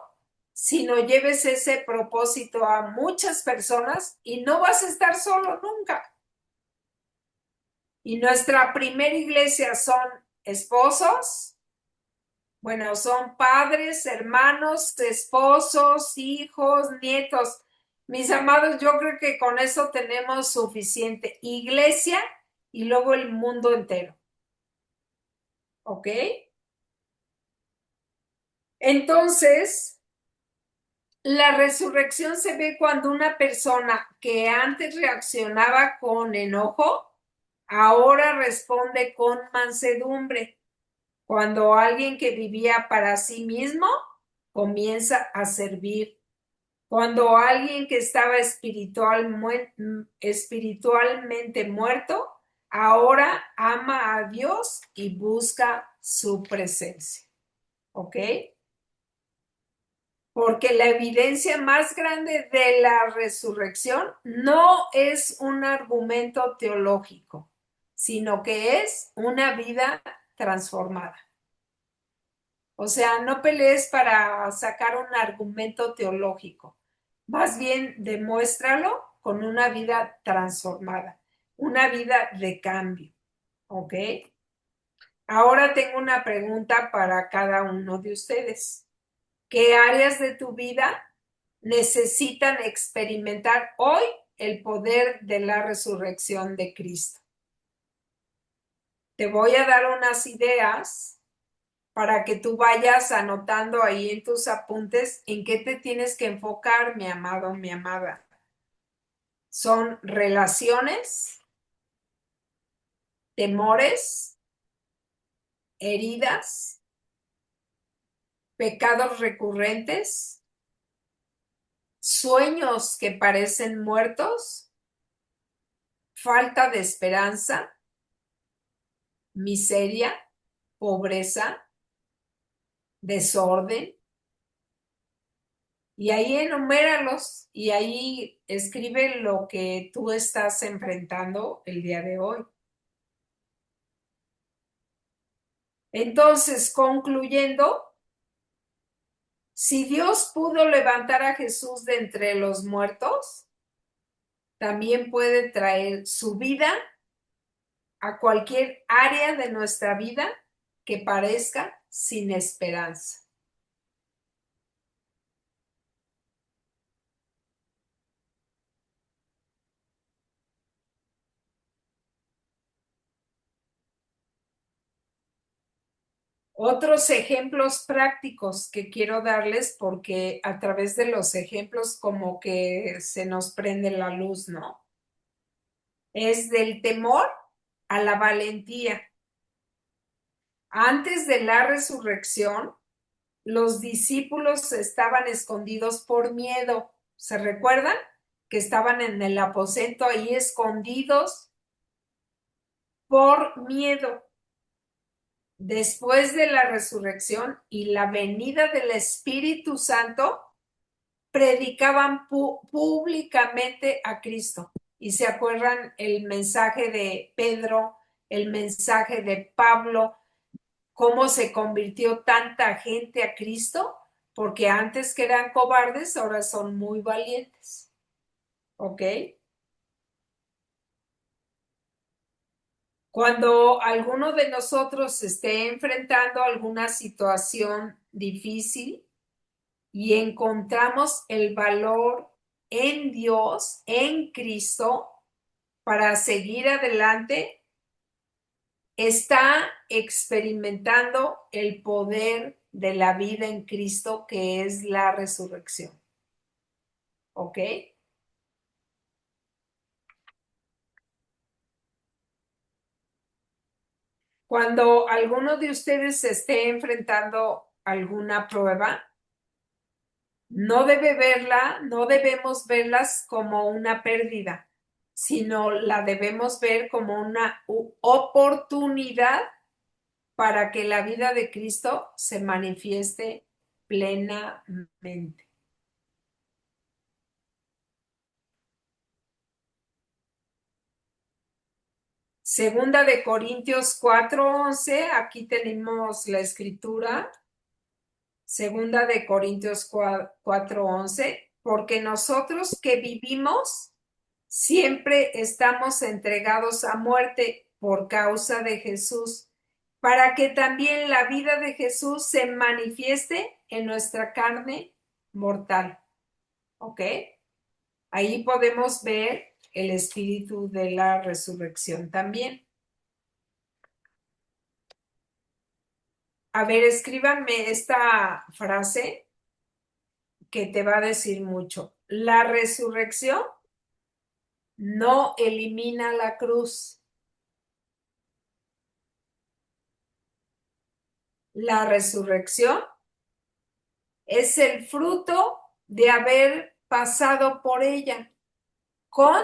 sino lleves ese propósito a muchas personas y no vas a estar solo nunca. Y nuestra primera iglesia son esposos, bueno, son padres, hermanos, esposos, hijos, nietos. Mis amados, yo creo que con eso tenemos suficiente iglesia y luego el mundo entero. ¿Ok? Entonces, la resurrección se ve cuando una persona que antes reaccionaba con enojo, ahora responde con mansedumbre. Cuando alguien que vivía para sí mismo comienza a servir. Cuando alguien que estaba espiritualmente muerto, ahora ama a Dios y busca su presencia. ¿Ok? Porque la evidencia más grande de la resurrección no es un argumento teológico, sino que es una vida transformada. O sea, no pelees para sacar un argumento teológico. Más bien demuéstralo con una vida transformada, una vida de cambio. ¿Ok? Ahora tengo una pregunta para cada uno de ustedes. ¿Qué áreas de tu vida necesitan experimentar hoy el poder de la resurrección de Cristo? Te voy a dar unas ideas para que tú vayas anotando ahí en tus apuntes en qué te tienes que enfocar, mi amado, mi amada. Son relaciones, temores, heridas, pecados recurrentes, sueños que parecen muertos, falta de esperanza, miseria, pobreza, desorden. Y ahí enuméralos y ahí escribe lo que tú estás enfrentando el día de hoy. Entonces, concluyendo, si Dios pudo levantar a Jesús de entre los muertos, también puede traer su vida a cualquier área de nuestra vida que parezca sin esperanza. Otros ejemplos prácticos que quiero darles porque a través de los ejemplos como que se nos prende la luz, ¿no? Es del temor a la valentía. Antes de la resurrección, los discípulos estaban escondidos por miedo. ¿Se recuerdan? Que estaban en el aposento ahí escondidos por miedo. Después de la resurrección y la venida del Espíritu Santo, predicaban públicamente a Cristo. Y se acuerdan el mensaje de Pedro, el mensaje de Pablo, cómo se convirtió tanta gente a Cristo, porque antes que eran cobardes, ahora son muy valientes. ¿Ok? Cuando alguno de nosotros esté enfrentando alguna situación difícil y encontramos el valor en Dios, en Cristo, para seguir adelante, está experimentando el poder de la vida en Cristo, que es la resurrección. ¿Ok? Cuando alguno de ustedes se esté enfrentando a alguna prueba, no debemos verlas como una pérdida, sino la debemos ver como una oportunidad para que la vida de Cristo se manifieste plenamente. Segunda de Corintios 4:11, aquí tenemos la escritura. Segunda de Corintios 4:11, porque nosotros que vivimos siempre estamos entregados a muerte por causa de Jesús, para que también la vida de Jesús se manifieste en nuestra carne mortal. ¿Ok? Ahí podemos ver el espíritu de la resurrección también. A ver, escríbanme esta frase que te va a decir mucho. La resurrección no elimina la cruz. La resurrección es el fruto de haber pasado por ella con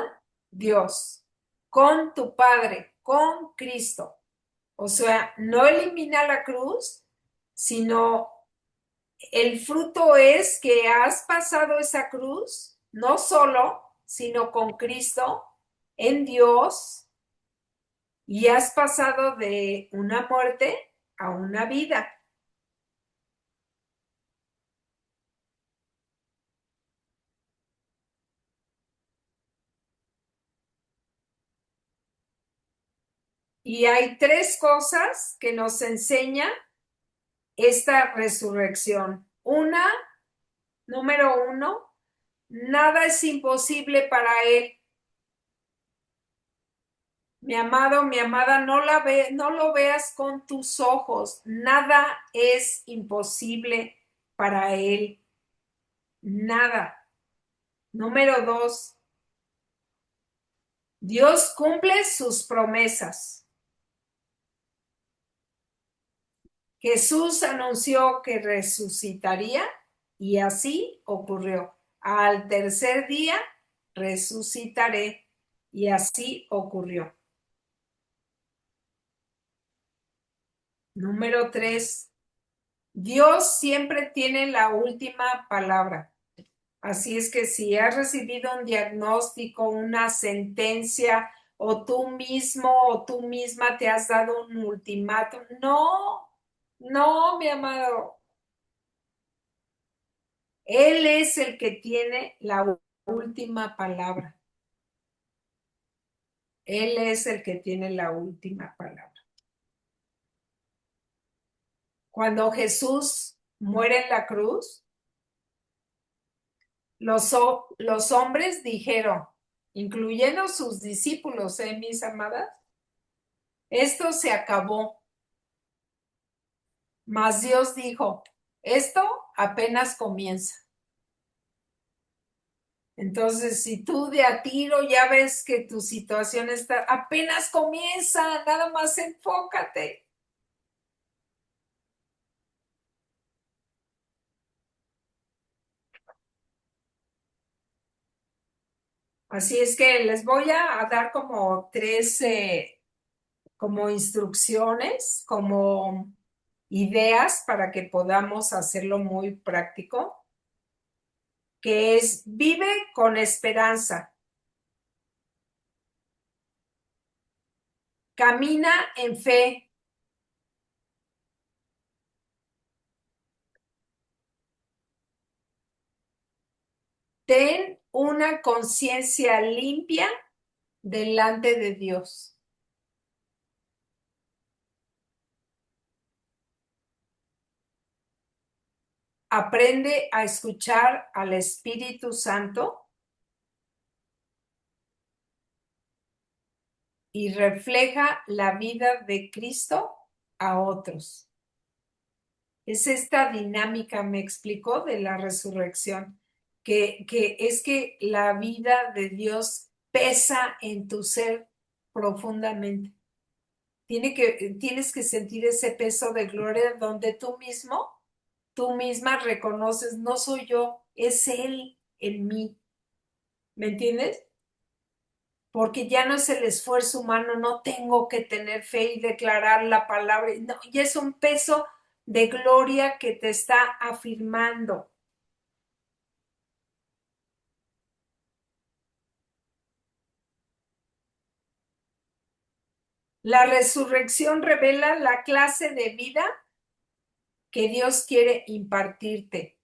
Dios, con tu Padre, con Cristo. O sea, no elimina la cruz, sino el fruto es que has pasado esa cruz, no solo, sino con Cristo, en Dios, y has pasado de una muerte a una vida. Y hay tres cosas que nos enseña esta resurrección. Número uno, nada es imposible para Él. Mi amado, mi amada, no lo veas con tus ojos. Nada es imposible para Él. Nada. Número dos, Dios cumple sus promesas. Jesús anunció que resucitaría y así ocurrió. Al tercer día resucitaré y así ocurrió. Número tres, Dios siempre tiene la última palabra. Así es que si has recibido un diagnóstico, una sentencia, o tú mismo o tú misma te has dado un ultimátum, no, mi amado. Él es el que tiene la última palabra. Él es el que tiene la última palabra. Cuando Jesús muere en la cruz, los hombres dijeron, incluyendo sus discípulos, mis amadas, esto se acabó. Mas Dios dijo, esto apenas comienza. Entonces, si tú de a tiro ya ves que tu situación está, apenas comienza, nada más enfócate. Así es que les voy a dar como tres, como instrucciones, como ideas para que podamos hacerlo muy práctico, que es vive con esperanza, camina en fe, ten una conciencia limpia delante de Dios. Aprende a escuchar al Espíritu Santo y refleja la vida de Cristo a otros. Es esta dinámica, me explicó, de la resurrección, que es que la vida de Dios pesa en tu ser profundamente. Tienes que sentir ese peso de gloria donde tú misma reconoces, no soy yo, es Él en mí. ¿Me entiendes? Porque ya no es el esfuerzo humano, no tengo que tener fe y declarar la palabra, no, ya es un peso de gloria que te está afirmando. La resurrección revela la clase de vida que Dios quiere impartirte.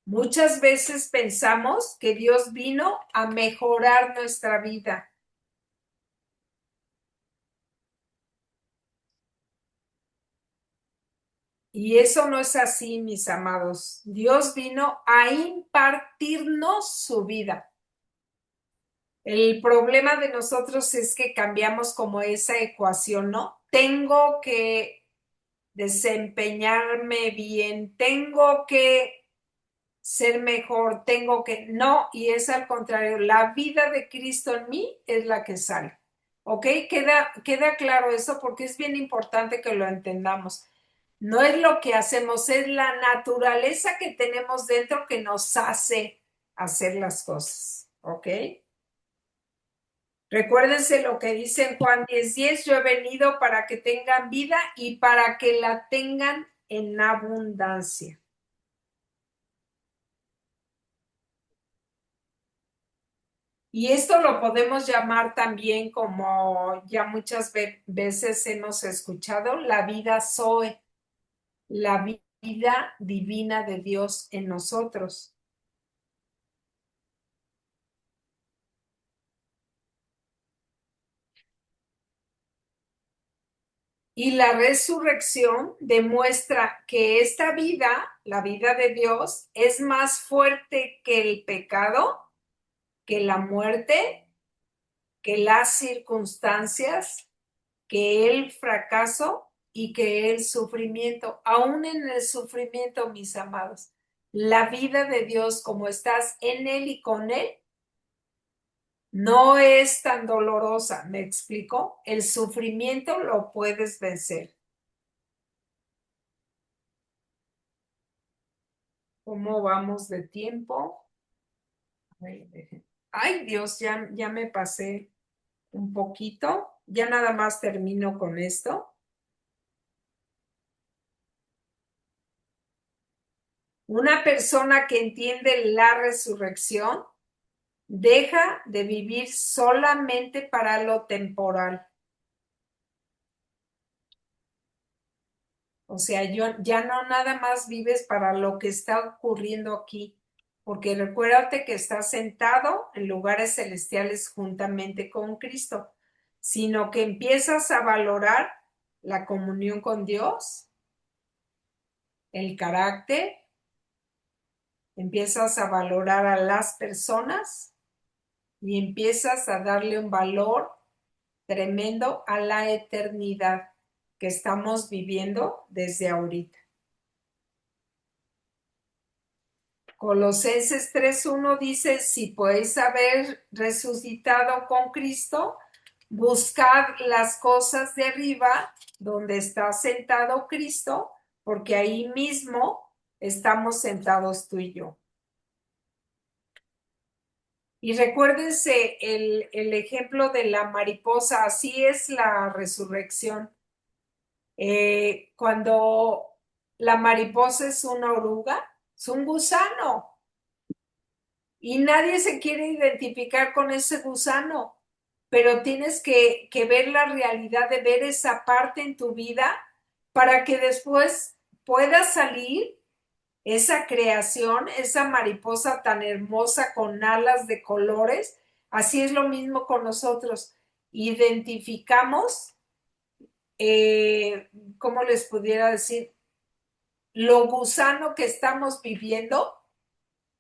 Muchas veces pensamos que Dios vino a mejorar nuestra vida. Y eso no es así, mis amados. Dios vino a impartirnos su vida. El problema de nosotros es que cambiamos como esa ecuación, ¿no? Tengo que desempeñarme bien, tengo que ser mejor, tengo que... No, y es al contrario, la vida de Cristo en mí es la que sale. ¿Ok? Queda claro eso porque es bien importante que lo entendamos. No es lo que hacemos, es la naturaleza que tenemos dentro que nos hace hacer las cosas. ¿Ok? Recuérdense lo que dice en Juan 10:10, yo he venido para que tengan vida y para que la tengan en abundancia. Y esto lo podemos llamar también, como ya muchas veces hemos escuchado, la vida Zoe, la vida divina de Dios en nosotros. Y la resurrección demuestra que esta vida, la vida de Dios, es más fuerte que el pecado, que la muerte, que las circunstancias, que el fracaso y que el sufrimiento. Aún en el sufrimiento, mis amados, la vida de Dios, como estás en Él y con Él, no es tan dolorosa. ¿Me explico? El sufrimiento lo puedes vencer. ¿Cómo vamos de tiempo? Ay, Dios, ya me pasé un poquito. Ya nada más termino con esto. Una persona que entiende la resurrección deja de vivir solamente para lo temporal. O sea, ya no nada más vives para lo que está ocurriendo aquí, porque recuérdate que estás sentado en lugares celestiales juntamente con Cristo, sino que empiezas a valorar la comunión con Dios, el carácter, empiezas a valorar a las personas y empiezas a darle un valor tremendo a la eternidad que estamos viviendo desde ahorita. Colosenses 3:1 dice, si podéis haber resucitado con Cristo, buscad las cosas de arriba, donde está sentado Cristo, porque ahí mismo estamos sentados tú y yo. Y recuérdense el ejemplo de la mariposa, así es la resurrección. Cuando la mariposa es una oruga, es un gusano y nadie se quiere identificar con ese gusano, pero tienes que ver la realidad de ver esa parte en tu vida para que después pueda salir esa creación, esa mariposa tan hermosa con alas de colores. Así es lo mismo con nosotros. Identificamos, ¿cómo les pudiera decir? Lo gusano que estamos viviendo,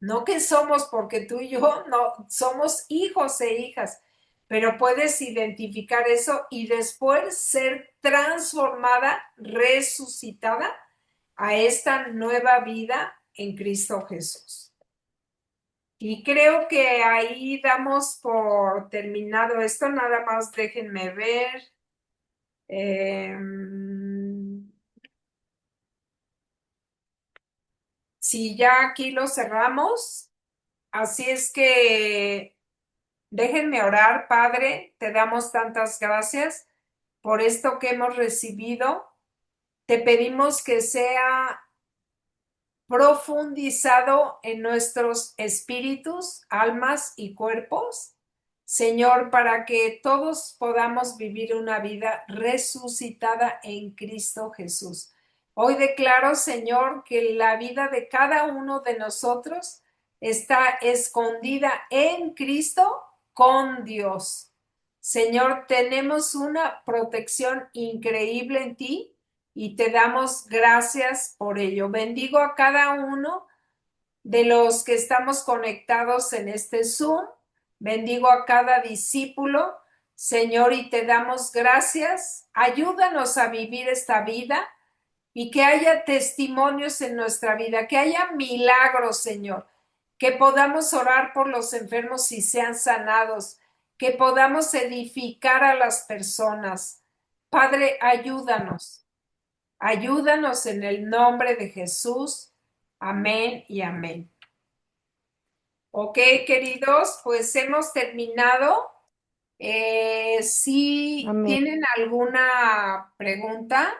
no que somos, porque tú y yo no somos hijos e hijas, pero puedes identificar eso y después ser transformada, resucitada a esta nueva vida en Cristo Jesús. Y creo que ahí damos por terminado esto. Nada más déjenme ver. Si ya aquí lo cerramos. Así es que déjenme orar, Padre. Te damos tantas gracias por esto que hemos recibido. Te pedimos que sea profundizado en nuestros espíritus, almas y cuerpos, Señor, para que todos podamos vivir una vida resucitada en Cristo Jesús. Hoy declaro, Señor, que la vida de cada uno de nosotros está escondida en Cristo con Dios. Señor, tenemos una protección increíble en ti y te damos gracias por ello. Bendigo a cada uno de los que estamos conectados en este Zoom. Bendigo a cada discípulo, Señor, y te damos gracias. Ayúdanos a vivir esta vida y que haya testimonios en nuestra vida, que haya milagros, Señor, que podamos orar por los enfermos y sean sanados, que podamos edificar a las personas. Padre, ayúdanos. Ayúdanos en el nombre de Jesús. Amén y amén. Ok, queridos, pues hemos terminado. Si Amén. tienen alguna pregunta,